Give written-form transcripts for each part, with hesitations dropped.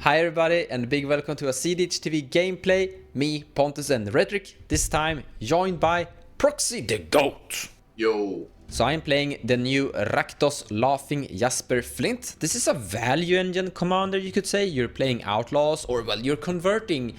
Hi everybody and a big welcome to a cEDH TV gameplay. Me, Pontus and Rhteoric, this time joined by Proxy the Goat. Yo. So I'm playing the new Rakdos Laughing Jasper Flint. This is a value engine commander, you could say. You're playing outlaws, or well, you're converting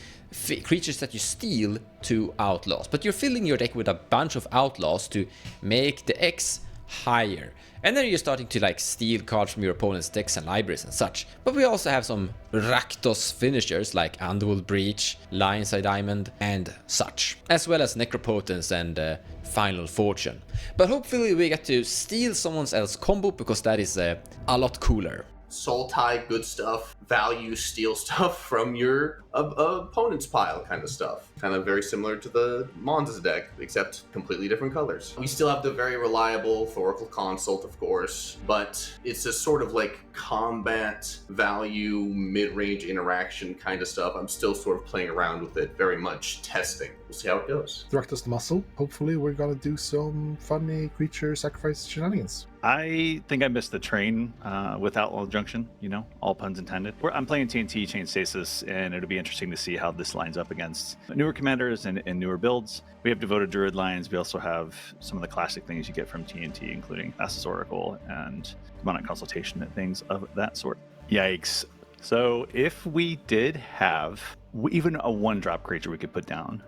creatures that you steal to outlaws. But you're filling your deck with a bunch of outlaws to make the X higher. And then you're starting to like steal cards from your opponent's decks and libraries and such. But we also have some Rakdos finishers like Underworld Breach, Lion's Eye Diamond and such. As well as Necropotence and Final Fortune. But hopefully we get to steal someone else's combo because that is a lot cooler. Soul tie, good stuff, value, steal stuff from your opponent's pile kind of stuff. Kind of very similar to the Monza's deck, except completely different colors. We still have the very reliable Rhetorical Consult, of course, but it's a sort of like combat value, mid-range interaction kind of stuff. I'm still sort of playing around with it, very much testing. We'll see how it goes. Rakdos the muscle. Hopefully we're gonna do some funny creature sacrifice shenanigans. I think I missed the train with Outlaw Junction, you know, all puns intended. I'm playing TNT Chain Stasis, and it'll be interesting to see how this lines up against newer commanders and newer builds. We have Devoted Druid Lions. We also have some of the classic things you get from TNT, including Assa's Oracle and Demonic Consultation and things of that sort. Yikes. So if we did have even a one-drop creature we could put down,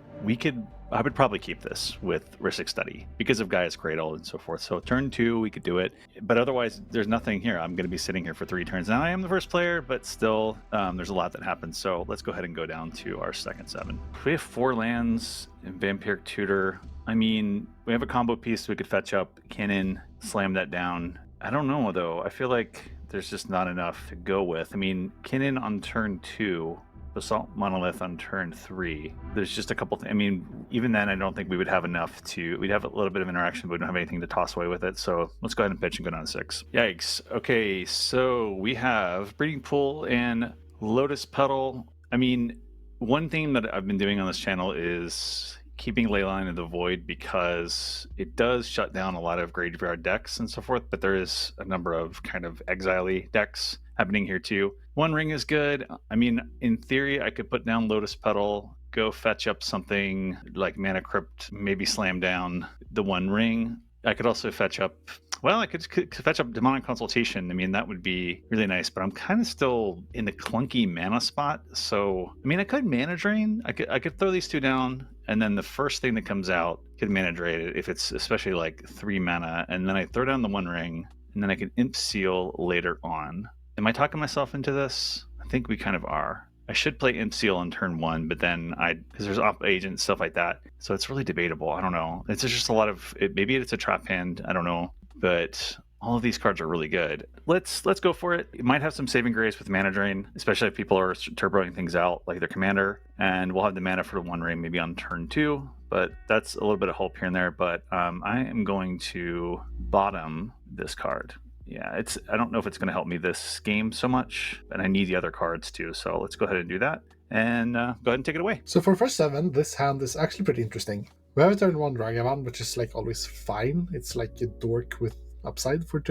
I would probably keep this with Rhteoric Study because of Gaia's Cradle and so forth. So turn 2, we could do it. But otherwise, there's nothing here. I'm going to be sitting here for 3 turns. Now I am the first player, but still, there's a lot that happens. So let's go ahead and go down to our second 7. We have 4 lands and Vampiric Tutor. I mean, we have a combo piece we could fetch up, cannon, slam that down. I don't know, though. I feel like there's just not enough to go with. I mean, cannon on turn 2. Basalt Monolith on turn 3. There's just a couple things. I mean, even then, I don't think we would have enough to... We'd have a little bit of interaction, but we don't have anything to toss away with it. So let's go ahead and pitch and go down to 6. Yikes. Okay, so we have Breeding Pool and Lotus Petal. I mean, one thing that I've been doing on this channel is keeping Leyline of the Void because it does shut down a lot of graveyard decks and so forth, but there is a number of kind of exile-y decks happening here too. One Ring is good. I mean, in theory, I could put down Lotus Petal, go fetch up something like Mana Crypt, maybe slam down the One Ring. I could also fetch up, well, I could fetch up Demonic Consultation. I mean, that would be really nice, but I'm kind of still in the clunky mana spot. So, I mean, I could Mana Drain. I could throw these 2 down, and then the first thing that comes out could Mana Drain it if it's especially like 3 mana, and then I throw down the One Ring, and then I can Imp Seal later on. Am I talking myself into this? I think we kind of are. I should play Imp Seal on turn 1, but then because there's Op Agent, stuff like that. So it's really debatable. I don't know. It's just a lot of, maybe it's a trap hand. I don't know. But all of these cards are really good. Let's go for it. It might have some saving grace with Mana Drain, especially if people are turboing things out like their commander. And we'll have the mana for the One Ring maybe on turn 2. But that's a little bit of hope here and there. But I am going to bottom this card. Yeah, I don't know if it's going to help me this game so much, and I need the other cards too. So let's go ahead and do that, and go ahead and take it away. So for first 7, this hand is actually pretty interesting. We have a turn 1 Ragavan, which is like always fine. It's like a dork with upside for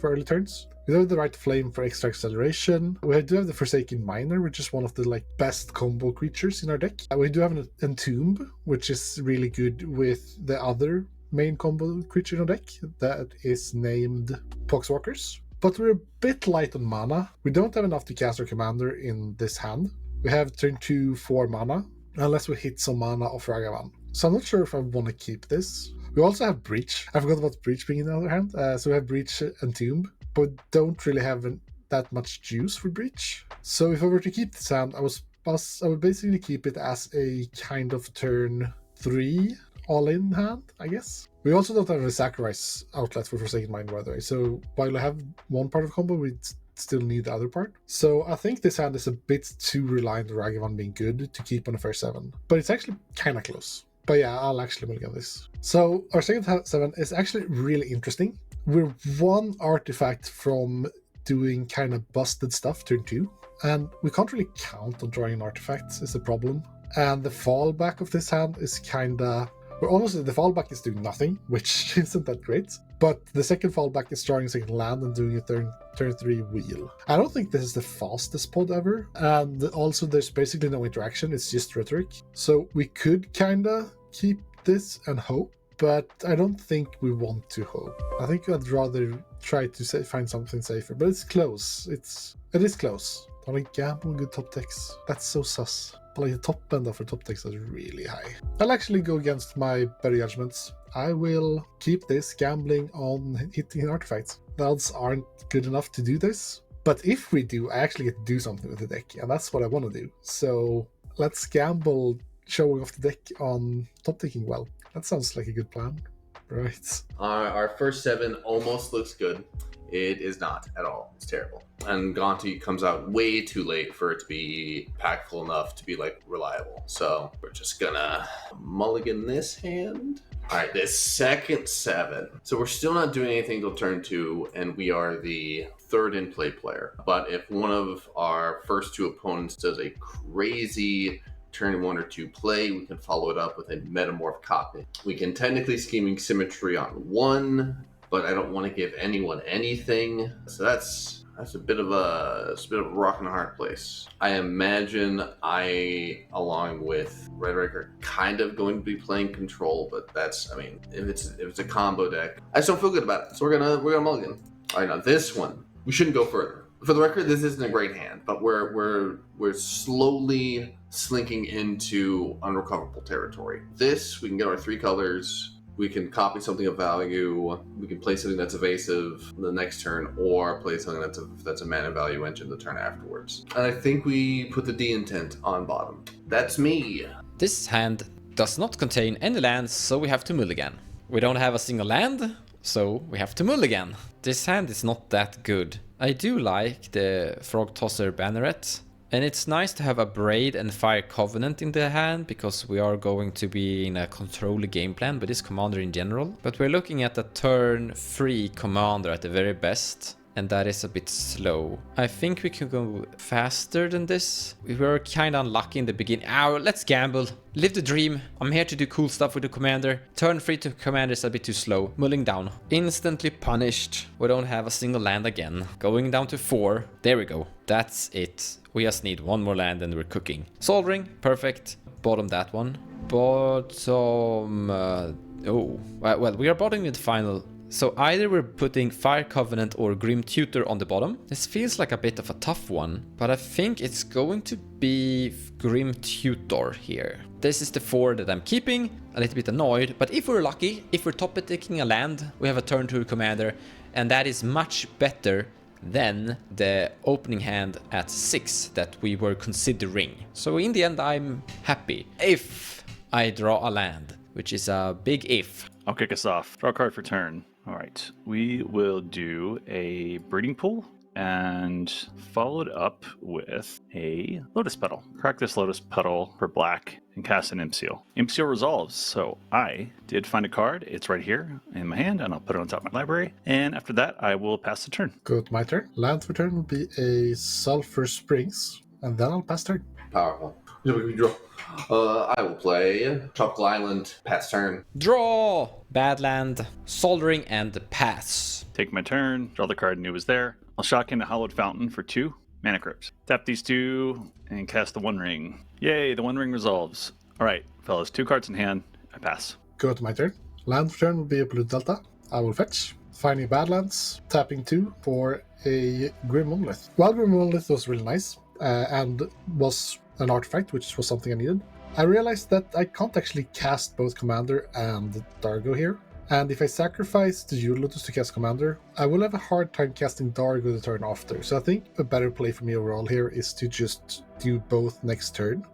early turns. We do have the Right Flame for extra acceleration. We do have the Forsaken Miner, which is one of the like best combo creatures in our deck. We do have an Entomb, which is really good with the other main combo creature in our deck that is named Poxwalkers. But we're a bit light on mana. We don't have enough to cast our commander in this hand. We have turn 2 4 mana, unless we hit some mana off Ragavan. So I'm not sure if I want to keep this. We also have Breach. I forgot about Breach being in the other hand. So we have Breach and Tomb, but don't really have that much juice for Breach. So if I were to keep this hand, I would basically keep it as a kind of turn 3 all-in hand, I guess. We also don't have a sacrifice outlet for Forsaken Mind, by the way. So while I have one part of combo, we still need the other part. So I think this hand is a bit too reliant on Ragavan being good to keep on the first 7. But it's actually kind of close. But yeah, I'll actually mulligan this. So our second 7 is actually really interesting. We're 1 artifact from doing kind of busted stuff turn 2. And we can't really count on drawing an artifact, is the problem. And the fallback of this hand is kind of... Well, honestly, the fallback is doing nothing, which isn't that great. But the second fallback is drawing a second land and doing a turn 3 wheel. I don't think this is the fastest pod ever, and also there's basically no interaction, it's just Rhetoric. So we could kinda keep this and hope, but I don't think we want to hope. I think I'd rather try to find something safer, but it's close. It is close. Don't I gamble good top decks? That's so sus. But like the top end of our top decks is really high. I'll actually go against my better judgments. I will keep this gambling on hitting artifacts. The odds aren't good enough to do this, but if we do, I actually get to do something with the deck, and that's what I want to do. So let's gamble showing off the deck on top decking well. That sounds like a good plan. Right. Our first 7 almost looks good. It is not at all. It's terrible. And Gonti comes out way too late for it to be impactful enough to be like reliable. So we're just gonna mulligan this hand. All right, this second 7. So we're still not doing anything till turn 2, and we are the third in play player. But if one of our first 2 opponents does a crazy turn 1 or 2 play, we can follow it up with a metamorph copy. We can technically scheming symmetry on 1, but I don't want to give anyone anything. So that's a bit of a rock and a hard place. I imagine along with Rhetoric, are kind of going to be playing control, but that's, I mean, if it's a combo deck, I just don't feel good about it. So we're gonna mulligan. All right, now this one, we shouldn't go further. For the record, this isn't a great hand, but we're slowly slinking into unrecoverable territory. This, we can get our 3 colors. We can copy something of value. We can play something that's evasive the next turn, or play something that's a mana value engine the turn afterwards. And I think we put the D intent on bottom. That's me. This hand does not contain any lands, so we have to mulligan. We don't have a single land, so we have to mulligan. This hand is not that good. I do like the Frog Tosser Banneret, and it's nice to have a Braid and Fire Covenant in the hand, because we are going to be in a control game plan with this commander in general. But we're looking at a turn 3 commander at the very best, and that is a bit slow. I think we can go faster than this. We were kind of unlucky in the beginning. Let's gamble. Live the dream. I'm here to do cool stuff with the commander. Turn 3 to commander is a bit too slow. Mulling down. Instantly punished. We don't have a single land again. Going down to 4. There we go. That's it. We just need 1 more land and we're cooking. Soul Ring. Perfect. Bottom that one. Bottom... well, we are bottoming the final. So either we're putting Fire Covenant or Grim Tutor on the bottom. This feels like a bit of a tough one, but I think it's going to be Grim Tutor here. This is the 4 that I'm keeping, a little bit annoyed, but if we're lucky, if we're top decking a land, we have a turn 2 commander, and that is much better than the opening hand at 6 that we were considering. So in the end, I'm happy. If I draw a land, which is a big if. I'll kick us off. Draw a card for turn. All right, we will do a breeding pool and followed up with a lotus petal. Crack this lotus petal for black and cast an Imseal. Imseal resolves, so I did find a card. It's right here in my hand, and I'll put it on top of my library. And after that, I will pass the turn. Go to my turn. Land for turn will be a Sulphur Springs, and then I'll pass turn. Powerful. I will play Tropical Island, pass turn. Draw! Badland, Soldering, and pass. Take my turn, draw the card I knew was there. I'll shock in a Hallowed Fountain for 2 mana crypts. Tap these 2 and cast the 1 ring. Yay, the 1 ring resolves. All right, fellas, 2 cards in hand. I pass. Go to my turn. Land for turn will be a Blue Delta. I will fetch. Finding Badlands, tapping 2 for a Grim Monolith. While Grim Monolith was really nice and was an artifact, which was something I needed, I realized that I can't actually cast both Commander and Dargo here. And if I sacrifice the Jewel Lotus to cast Commander, I will have a hard time casting Dargo the turn after. So I think a better play for me overall here is to just do both next turn,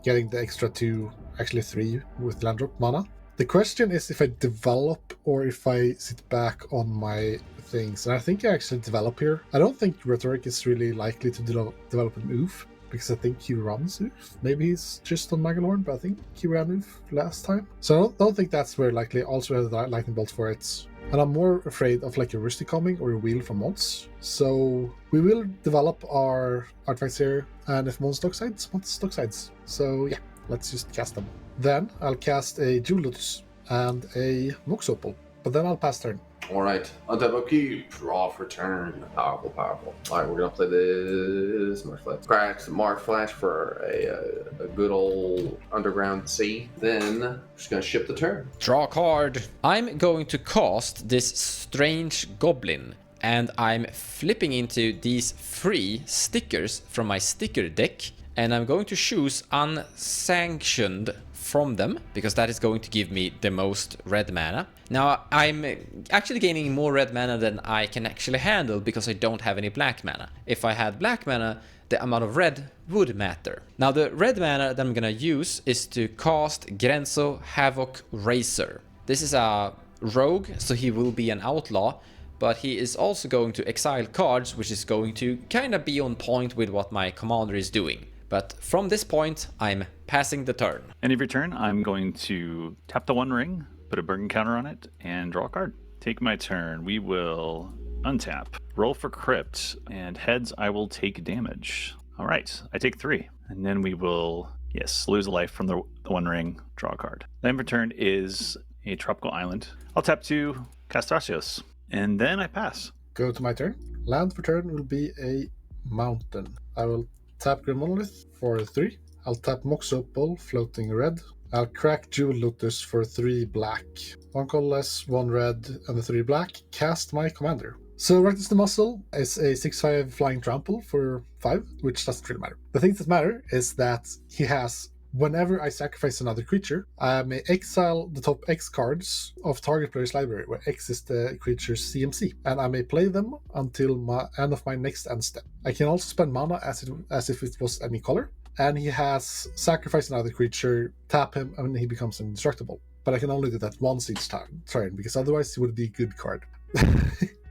getting the extra 2, actually 3 with land drop mana. The question is if I develop or if I sit back on my things. And I think I actually develop here. I don't think Rhetoric is really likely to develop an oof, because I think he runs oof. Maybe he's just on Magalorn, but I think he ran oof last time. So I don't think that's very likely. Also has the lightning bolt for it. And I'm more afraid of like a Rusty coming or a wheel from mods. So we will develop our artifacts here, and if mods stock sides, mods stock sides. So yeah, let's just cast them. Then I'll cast a Jewel Lotus and a Mox Opal, but then I'll pass turn. All right, untap upkeep, draw for turn. Powerful, powerful. All right, we're gonna play this Marsh Flash. Crack some Marsh Flash for a good old underground sea. Then just gonna ship the turn. Draw a card. I'm going to cast this strange goblin, and I'm flipping into these 3 stickers from my sticker deck, and I'm going to choose unsanctioned from them, because that is going to give me the most red mana. Now, I'm actually gaining more red mana than I can actually handle, because I don't have any black mana. If I had black mana, the amount of red would matter. Now, the red mana that I'm gonna use is to cast Grenzo Havoc Razor. This is a rogue, so he will be an outlaw, but he is also going to exile cards, which is going to kind of be on point with what my commander is doing. But from this point, I'm passing the turn. End of your turn, I'm going to tap the 1 ring, put a burden counter on it, and draw a card. Take my turn. We will untap, roll for crypt, and heads I will take damage. All right, I take 3. And then we will, yes, lose a life from the 1 ring, draw a card. Then for turn is a tropical island. I'll tap 2, cast Thrasios, and then I pass. Go to my turn. Land for turn will be a mountain. I will tap Grim Monolith for 3. I'll tap Mox Opal, floating red. I'll crack Jewel Lotus for 3 black. 1 colorless, 1 red, and a 3 black. Cast my commander. So Rakdos the Muscle is a 6/5 flying trample for 5, which doesn't really matter. The things that matter is that he has, whenever I sacrifice another creature, I may exile the top X cards of target player's library, where X is the creature's CMC, and I may play them until my end of my next end step. I can also spend mana as if it was any color, and he has sacrificed another creature, tap him, and he becomes indestructible. But I can only do that once each turn, because otherwise it would be a good card.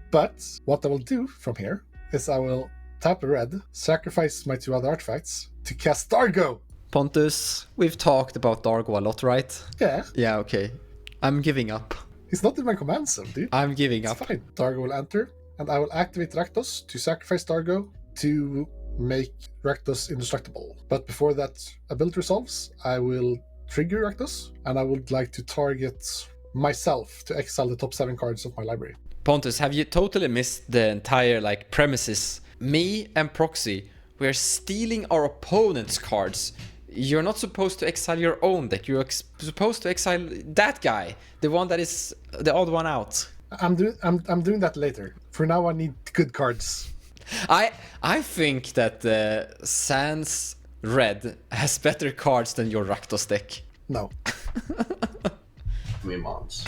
But what I will do from here is I will tap a red, sacrifice my 2 other artifacts to cast Dargo. Pontus, we've talked about Dargo a lot, right? Yeah, Yeah, okay. I'm giving up. he's not in my command zone, dude. I'm giving It's up. fine. Dargo will enter, and I will activate Rakdos to sacrifice Dargo to make Rakdos indestructible. But before that ability resolves, I will trigger Rakdos, and I would like to target myself to exile the top 7 cards of my library. Pontus, have you totally missed the entire premises? Me and Proxy, we're stealing our opponent's cards. You're not supposed to exile your own deck. You're supposed to exile that guy, the one that is the odd one out. I'm doing that later. For now, I need good cards. I think that Sans Red has better cards than your Rakdos deck. No. Me Mons.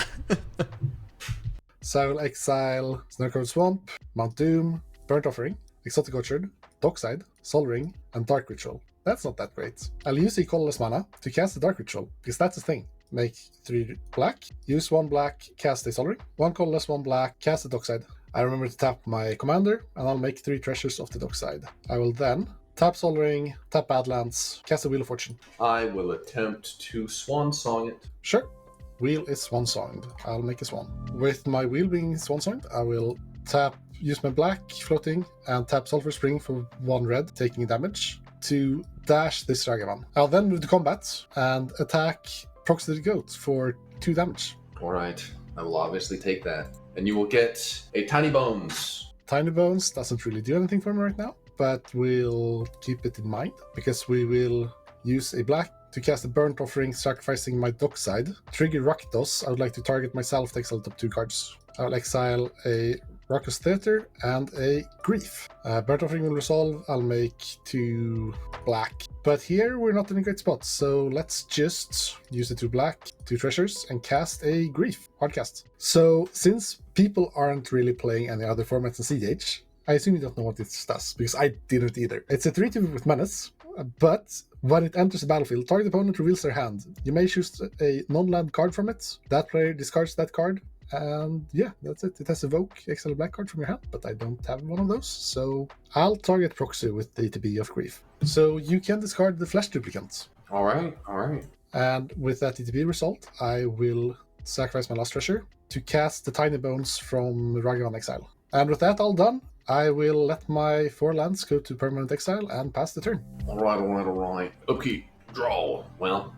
So I will exile Snowcovered Swamp, Mount Doom, Burnt Offering, Exotic Orchard, Dockside, Sol Ring, and Dark Ritual. That's not that great. I'll use a colorless mana to cast the Dark Ritual, because that's the thing. Make 3 black, use 1 black, cast a Sol Ring, 1 colorless, 1 black, cast the Dockside. I remember to tap my commander, and I'll make 3 treasures off the Dockside. I will then tap Sol Ring, tap Badlands, cast a Wheel of Fortune. I will attempt to Swan Song it. Sure. Wheel is swan-songed. I'll make a swan. With my wheel being swan-songed, I will use my black floating, and tap Sulphur Spring for 1 red, taking damage, to dash this Ragavan. I'll then move to combat and attack Proxy the Goat for 2 damage. Alright, I will obviously take that. And you will get a Tiny Bones. Tiny Bones doesn't really do anything for me right now, but we'll keep it in mind, because we will use a black to cast a Burnt Offering, sacrificing my Dockside. Trigger Rakdos. I would like to target myself to exile the top 2 cards. I will exile a Rakdos Theater and a Grief. Burnt Offering will resolve. I'll make 2 black. But here we're not in a great spot, so let's just use the 2 black, 2 treasures, and cast a Grief. Hardcast. So since people aren't really playing any other formats in cEDH, I assume you don't know what this does, because I didn't either. It's a 3/2 with Menace, but when it enters the battlefield, target opponent reveals their hand. You may choose a non-land card from it. That player discards that card, and yeah, that's it. It has Evoke, exile a black card from your hand, but I don't have one of those, so I'll target Proxy with the ETB of Grief. So you can discard the Flesh Duplicant. Alright. And with that ETB result, I will sacrifice my last treasure to cast the Tiny Bones from Ragavan Exile. And with that all done, I will let my 4 lands go to permanent exile and pass the turn. Alright. Upkeep. Draw. Well,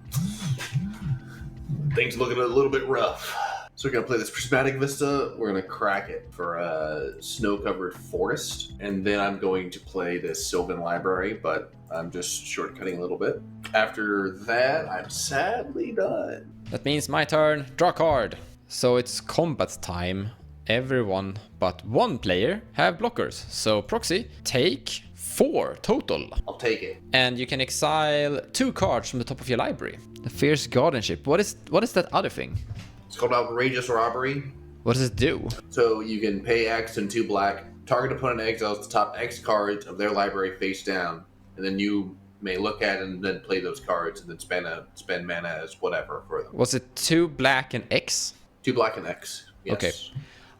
things looking a little bit rough. So we're going to play this Prismatic Vista. We're going to crack it for a snow-covered forest. And then I'm going to play this Sylvan Library, but I'm just shortcutting a little bit. After that, I'm sadly done. That means my turn. Draw card. So it's combat time. Everyone but one player have blockers. So Proxy, take 4 total. I'll take it. And you can exile 2 cards from the top of your library. The Fierce Guardianship. What is that other thing? It's called Outrageous Robbery. What does it do? So you can pay X and 2 black. Target opponent exiles the top X cards of their library face down. And then you may look at it and then play those cards and then spend mana as whatever for them. Was it 2 black and X? 2 black and X. Yes. Okay.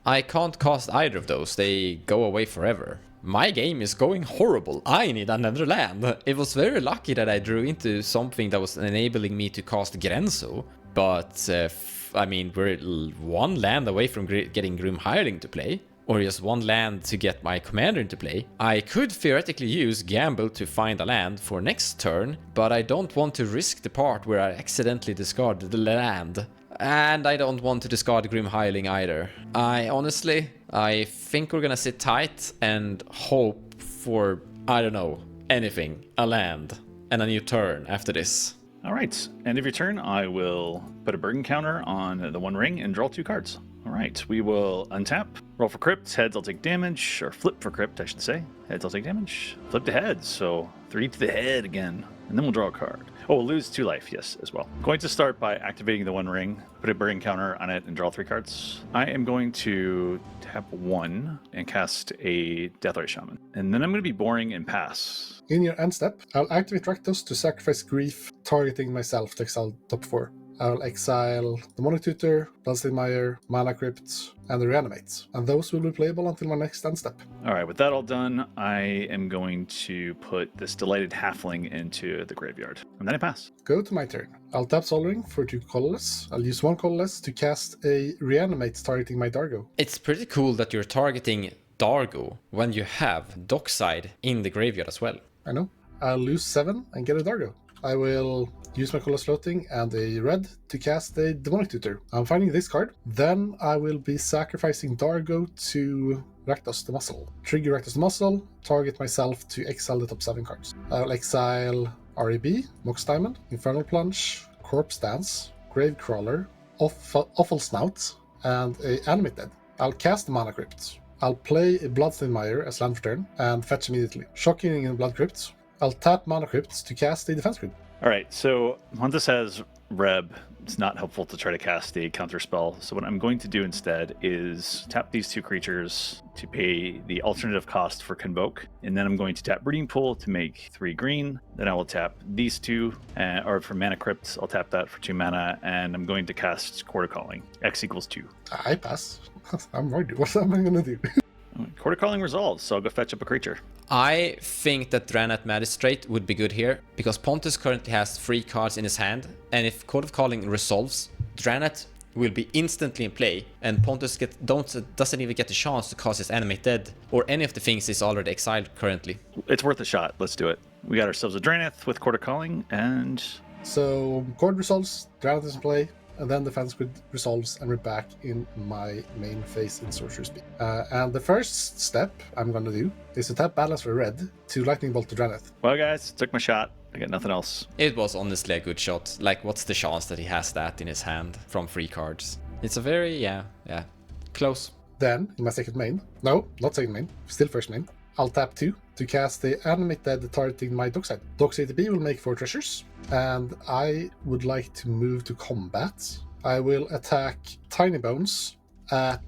I can't cast either of those. They go away forever. My game is going horrible. I need another land. It was very lucky that I drew into something that was enabling me to cast Grenzo. But, I mean, we're 1 land away from getting Grim Hireling to play. Or just 1 land to get my commander into play. I could theoretically use Gamble to find a land for next turn. But I don't want to risk the part where I accidentally discard the land. And I don't want to discard Grim Hireling either. I think we're gonna sit tight and hope for, I don't know, anything. A land and a new turn after this. All right, end of your turn, I will put a burden counter on the 1 ring and draw 2 cards. All right, we will untap, roll for crypt, heads I'll take damage, or flip for crypt, I should say. Heads I'll take damage, flip to heads, so 3 to the head again, and then we'll draw a card. Oh, we'll lose 2 life, yes, as well. Going to start by activating the 1 ring, put a burden counter on it, and draw 3 cards. I am going to tap 1 and cast a Deathrite Shaman. And then I'm going to be boring and pass. In your end step, I'll activate Rakdos to sacrifice Grief, targeting myself to exile top 4. I'll exile the Demonic Tutor, Bloodstained Mire, Mana Crypt, and the Reanimate. And those will be playable until my next end step. All right, with that all done, I am going to put this Delighted Halfling into the graveyard. And then I pass. Go to my turn. I'll tap Sol Ring for 2 colorless. I'll use 1 colorless to cast a Reanimate targeting my Dargo. It's pretty cool that you're targeting Dargo when you have Dockside in the graveyard as well. I know. I'll lose 7 and get a Dargo. I will use my colorless floating and a red to cast a Demonic Tutor. I'm finding this card. Then I will be sacrificing Dargo to Rakdos the Muscle. Trigger Rakdos the Muscle, target myself to exile the top 7 cards. I'll exile REB, Mox Diamond, Infernal Plunge, Corpse Dance, Gravecrawler, Awful Snout, and a Animate Dead. I'll cast the Mana Crypt. I'll play a Bloodstained Mire as land for turn and fetch immediately. Shocking in Blood Crypt. I'll tap Mana Crypt to cast a Defense Crypt. All right, so once this has Reb, it's not helpful to try to cast a counter spell. So what I'm going to do instead is tap these 2 creatures to pay the alternative cost for Convoke. And then I'm going to tap Breeding Pool to make 3 green. Then I will tap these 2, or for Mana Crypt, I'll tap that for 2 mana. And I'm going to cast Quarter Calling. X equals 2. I pass. I'm worried. What am I going to do? Quarter Calling resolves, so I'll go fetch up a creature. I think that Draenei Magistrate would be good here, because Pontus currently has 3 cards in his hand, and if Court of Calling resolves, Draenei will be instantly in play, and Pontus doesn't even get the chance to cast his Animate Dead, or any of the things he's already exiled currently. It's worth a shot, let's do it. We got ourselves a Draenei with Quarter Calling, and... So, Court resolves, Draenei is in play, and then Defense Grid resolves, and we're back in my main phase in Sorcerer Speed. And the first step I'm going to do is to tap Balance for red to Lightning Bolt to Draenei. Well, guys, took my shot. I got nothing else. It was honestly a good shot. Like, what's the chance that he has that in his hand from 3 cards? It's a very, yeah, close. Then, in my second main, no, not second main, still first main, I'll tap 2 to cast the Animate Dead targeting my Dockside. Dockside ATB will make 4 treasures, and I would like to move to combat. I will attack Tiny Bones at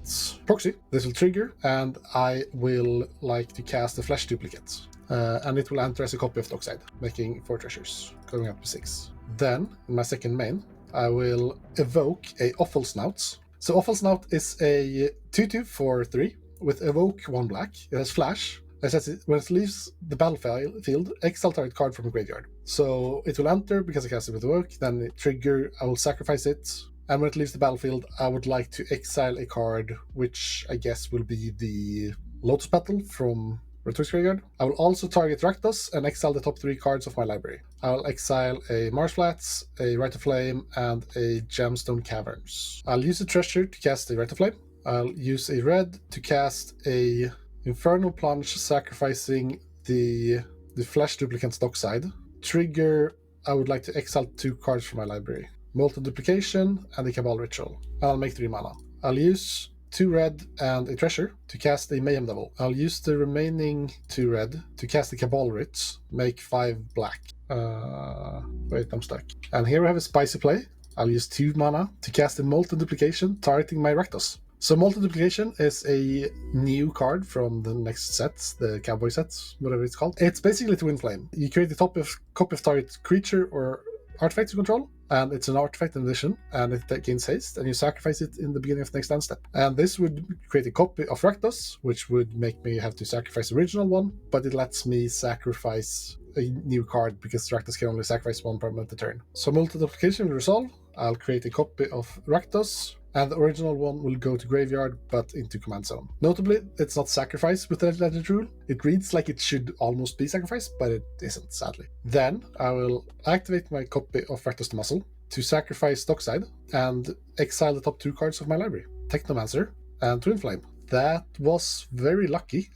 Proxy. This will trigger, and I will like to cast the Flesh Duplicate. And it will enter as a copy of Dockside, making 4 treasures, going up to 6. Then, in my second main, I will evoke a Awful Snout. So Awful Snout is a 2/2 for 3 with evoke 1 black. It has flash. It says when it leaves the battlefield, exile target card from a graveyard. So it will enter because I cast it with evoke, then it trigger, I will sacrifice it. And when it leaves the battlefield, I would like to exile a card, which I guess will be the Lotus Petal from Rhetoric's graveyard. I will also target Rakdos and exile the top 3 cards of my library. I'll exile a Marshflats, a Rite of Flame, and a Gemstone Caverns. I'll use a treasure to cast a Rite of Flame. I'll use a red to cast a Infernal Plunge, sacrificing the Flesh Duplicant's Dockside. Trigger, I would like to exile 2 cards from my library. Molten Duplication and the Cabal Ritual. I'll make 3 mana. I'll use 2 red and a treasure to cast a Mayhem Devil. I'll use the remaining 2 red to cast the Cabal Writ, make 5 black. Wait, I'm stuck. And here we have a spicy play. I'll use 2 mana to cast a Molten Duplication, targeting my Rakdos. So Molten Duplication is a new card from the next set, the Cowboy set, whatever it's called. It's basically Twin Flame. You create a copy of target creature or artifact you control, and it's an artifact in addition, and it gains haste, and you sacrifice it in the beginning of the next end step. And this would create a copy of Rakdos, which would make me have to sacrifice the original one, but it lets me sacrifice a new card because Rakdos can only sacrifice 1 permanent a turn. So Molten Duplication will resolve. I'll create a copy of Rakdos, and the original one will go to graveyard, but into command zone. Notably, it's not sacrificed with the legend rule. It reads like it should almost be sacrificed, but it isn't, sadly. Then I will activate my copy of Rakdos the Muscle to sacrifice Dockside and exile the top 2 cards of my library, Technomancer and Twin Flame. That was very lucky.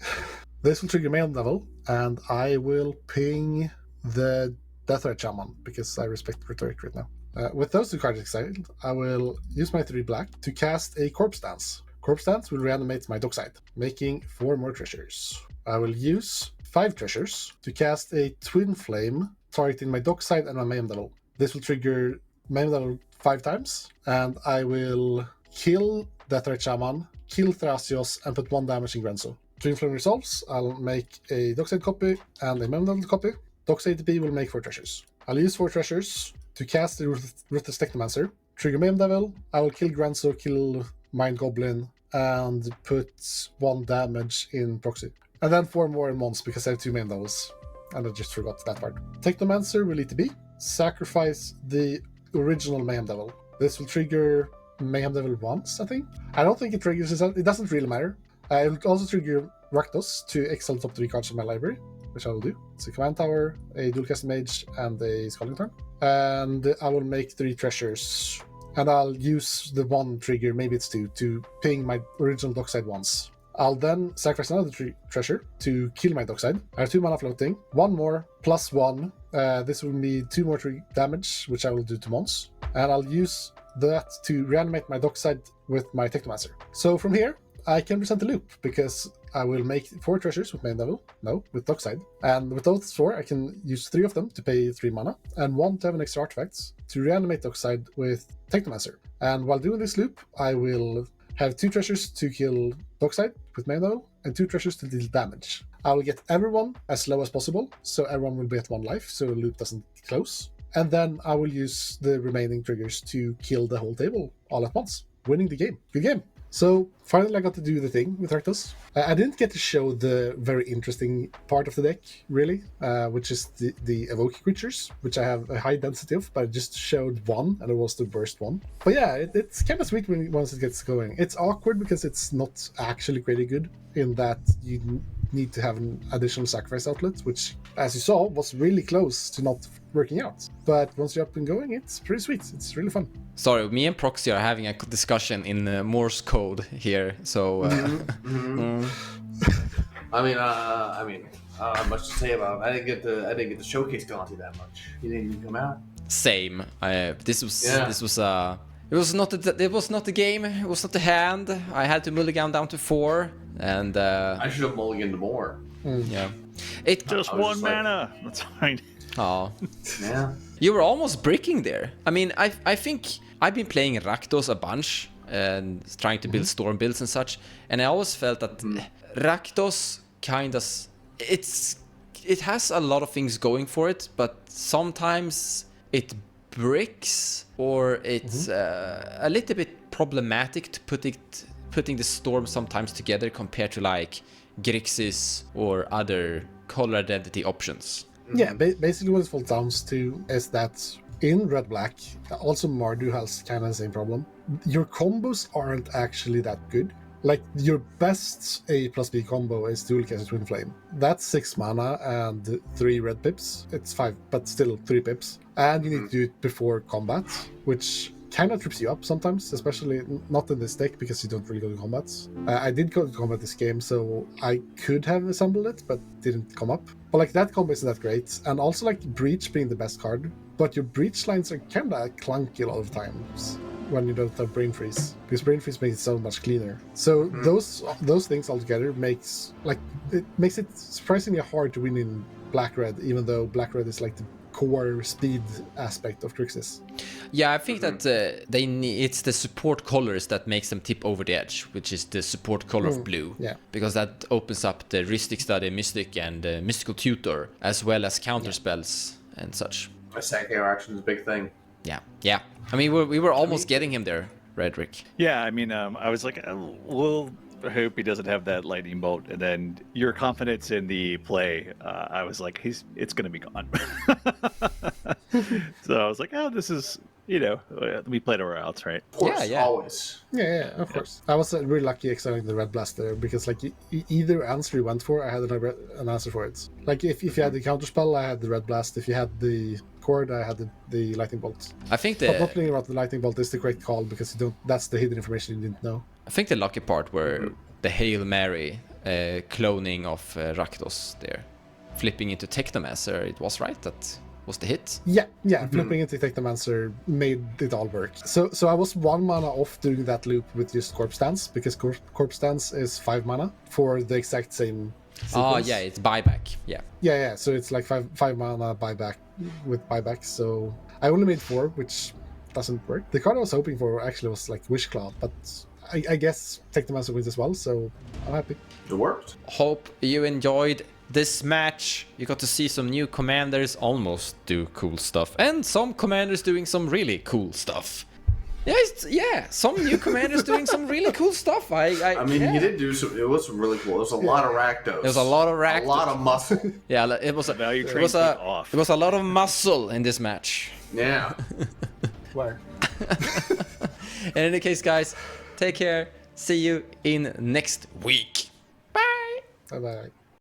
This will trigger Mayhem Devil, and I will ping the Deathrite Shaman because I respect Rhetoric right now. With those 2 cards exiled, I will use my 3 black to cast a Corpse Dance. Corpse Dance will reanimate my Dockside, making 4 more treasures. I will use 5 treasures to cast a Twin Flame, targeting my Dockside and my Mayhem Devil. This will trigger Mayhem Devil 5 times, and I will kill Deathrite Shaman, kill Thrasios, and put 1 damage in Grenzo. Twin Flame resolves, I'll make a Dockside copy and a Mayhem Devil copy. Dockside TP will make 4 treasures. I'll use 4 treasures to cast the Ruthless Technomancer, trigger Mayhem Devil. I will kill Grenzo, kill Mind Goblin, and put 1 damage in proxy. And then 4 more in Mons because I have 2 Mayhem Devils. And I just forgot that part. Technomancer will ETB, sacrifice the original Mayhem Devil. This will trigger Mayhem Devil once, I think. I don't think it triggers itself. It doesn't really matter. I will also trigger Rakdos to exile the top 3 cards of my library, which I will do. It's a Command Tower, a Dual Casting Mage, and a Scalding Tarn. And I will make 3 treasures. And I'll use the 1 trigger, maybe it's 2, to ping my original Dockside once. I'll then sacrifice another treasure to kill my Dockside. I have 2 mana floating, 1 more, plus 1. This will be 2 more damage, which I will do to Mons. And I'll use that to reanimate my Dockside with my Technomancer. So from here, I can present the loop, because I will make 4 treasures with Mayhem Devil, with Dockside. And with those 4, I can use 3 of them to pay 3 mana, and 1 to have an extra artifacts to reanimate Dockside with Technomancer. And while doing this loop, I will have 2 treasures to kill Dockside with Mayhem Devil, and 2 treasures to deal damage. I will get everyone as low as possible, so everyone will be at 1 life, so the loop doesn't close. And then I will use the remaining triggers to kill the whole table all at once, winning the game. Good game! So finally I got to do the thing with Rakdos. I didn't get to show the very interesting part of the deck, really, which is the evoking creatures, which I have a high density of, but I just showed 1, and it was the burst one. But yeah, it's kind of sweet once it gets going. It's awkward because it's not actually pretty good, in that you need to have an additional sacrifice outlet, which, as you saw, was really close to not working out. But once you're up and going, it's pretty sweet. It's really fun. Sorry, me and Proxy are having a discussion in Morse code here, so... I mean, not much to say about it. I didn't get to showcase Gonti that much. He didn't even come out. Same. This was it was not the game. It was not the hand. I had to mulligan down to 4, and I should have mulliganed more. Yeah. Just 1 mana. That's fine. Oh. Yeah. You were almost breaking there. I mean, I think I've been playing Rakdos a bunch and trying to build storm builds and such, and I always felt that Rakdos it has a lot of things going for it, but sometimes it bricks, or it's a little bit problematic to putting the storm sometimes together compared to like Grixis or other color identity options. Yeah, basically what it falls down to is that in Red-Black, also Mardu has kind of the same problem. Your combos aren't actually that good. Like, your best A plus B combo is Dual Cast Twin Flame. That's 6 mana and 3 red pips. It's 5, but still 3 pips. And you need to do it before combat, which kind of trips you up sometimes, especially not in this deck because you don't really go to combat. I did go to combat this game, so I could have assembled it, but didn't come up. But like, that combo isn't that great. And also like Breach being the best card, but your Breach lines are kind of clunky a lot of times when you don't have Brain Freeze, because Brain Freeze makes it so much cleaner. So those things all together makes it surprisingly hard to win in Black-Red, even though Black-Red is like the core speed aspect of Grixis. Yeah, I think that it's the support colors that makes them tip over the edge, which is the support color of blue. Yeah. Because that opens up the Rhystic Study, Mystic, and Mystical Tutor, as well as counter spells and such. A second action is a big thing. Yeah. I mean, we were almost getting him there, Rhetoric. Yeah, I mean, I was like, we'll hope he doesn't have that lightning bolt, and then your confidence in the play, I was like, it's gonna be gone. So I was like, oh, this is, we played our outs, right? Of course, Yeah. always. Yeah, of course. I was really lucky excelling the Red Blast there, because like either answer you went for, I had an answer for it. Like if you had the counter spell, I had the Red Blast. If you had the cord, I had the lightning bolt. I think But not playing about the lightning bolt is the correct call, because that's the hidden information you didn't know. I think the lucky part were the Hail Mary cloning of Rakdos there, flipping into Technomancer. It was right, that was the hit. Yeah, flipping into Technomancer made it all work. So I was 1 mana off doing that loop with just Corpse Dance, because Corpse Dance is 5 mana for the exact same sequence. Oh, yeah, it's buyback. Yeah. Yeah, so it's like 5 mana buyback with buyback, so I only made 4, which doesn't work. The card I was hoping for actually was like Wish Cloud, but I guess Technomancer wins as well, so I'm happy. It worked. Hope you enjoyed this match. You got to see some new commanders almost do cool stuff, and some commanders doing some really cool stuff. Some new commanders doing some really cool stuff. I mean, he did do some. It was really cool. It was a lot of Rakdos. There was a lot of Rakdos. A lot of muscle. Yeah, it was a lot of muscle in this match. Yeah. Where? In any case, guys, take care. See you in next week. Bye. Bye-bye.